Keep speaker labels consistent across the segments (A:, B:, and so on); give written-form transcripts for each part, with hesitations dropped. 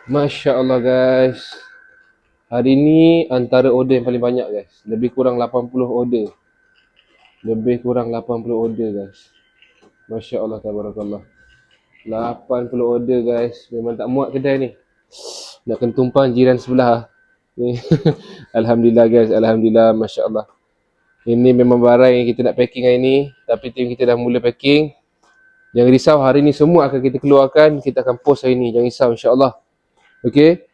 A: Masya Allah guys. Hari ni antara order yang paling banyak guys. Lebih kurang 80 order. Lebih kurang 80 order guys. Masya Allah tabarakallah. 80 order guys. Memang tak muat kedai ni. Nak kena tumpang jiran sebelah. Ni. Alhamdulillah guys. Alhamdulillah. Masya Allah. Ini memang barang yang kita nak packing hari ni. Tapi tim kita dah mula packing. Jangan risau, hari ni semua akan kita keluarkan. Kita akan post hari ni. Jangan risau insyaAllah. Okay.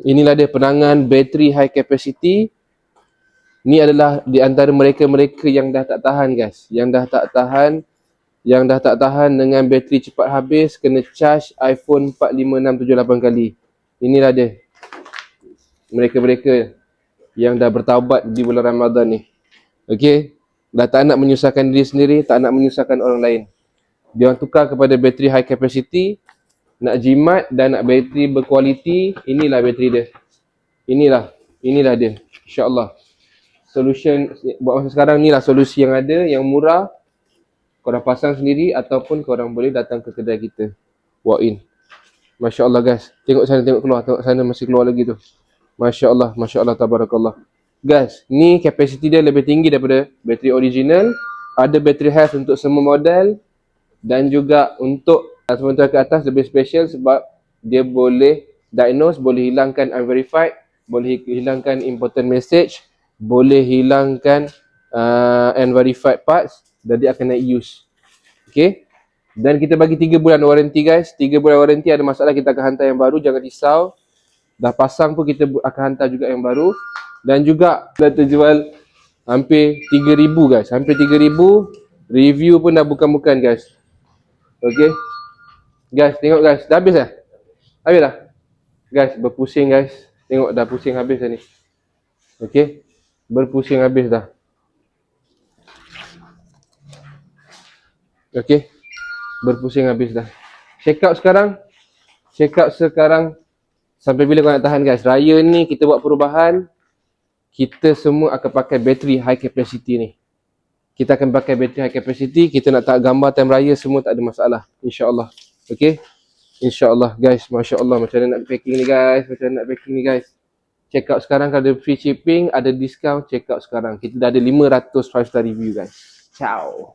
A: Inilah dia penangan bateri high capacity. Ni adalah di antara mereka-mereka yang dah tak tahan guys. Yang dah tak tahan dengan bateri cepat habis, kena charge iPhone 4, 5, 6, 7, 8 kali. Inilah dia. Mereka-mereka yang dah bertaubat di bulan Ramadan ni. Okey. Dah tak nak menyusahkan diri sendiri, tak nak menyusahkan orang lain. Dia orang tukar kepada bateri high capacity. Nak jimat dan nak bateri berkualiti, inilah bateri dia. Inilah dia. InsyaAllah. Solution buat masa sekarang ni lah solusi yang ada, yang murah. Korang pasang sendiri ataupun korang boleh datang ke kedai kita. Walk in. Masya Allah guys. Tengok sana, tengok keluar. Tengok sana masih keluar lagi tu. Masya Allah, tabarakallah. Guys, ni kapasiti dia lebih tinggi daripada bateri original. Ada bateri health untuk semua model. Dan juga untuk sementara ke atas lebih special sebab dia boleh diagnose, boleh hilangkan unverified, boleh hilangkan important message, boleh hilangkan unverified parts dan dia akan naik use. Okay. Dan kita bagi 3 bulan warranty guys. 3 bulan warranty, ada masalah kita akan hantar yang baru, jangan risau. Dah pasang pun kita akan hantar juga yang baru. Dan juga dah terjual hampir 3,000 guys. Hampir 3,000. Review pun dah bukan-bukan guys. Okay. Guys, tengok guys. Dah habis dah? Habis dah? Guys, berpusing guys. Tengok dah pusing habis dah ni. Okay. Berpusing habis dah. Okay. Berpusing habis dah. Check out sekarang. Check out sekarang. Sampai bila kau nak tahan guys. Raya ni kita buat perubahan. Kita semua akan pakai bateri high capacity ni. Kita akan pakai bateri high capacity. Kita nak tak gambar time raya semua tak ada masalah. InsyaAllah. Okay. InsyaAllah guys. Masya Allah. Macam mana nak packing ni guys. Macam mana nak packing ni guys. Check out sekarang. Kalau ada free shipping, ada discount, check out sekarang. Kita dah ada 500 5 star review guys. Ciao.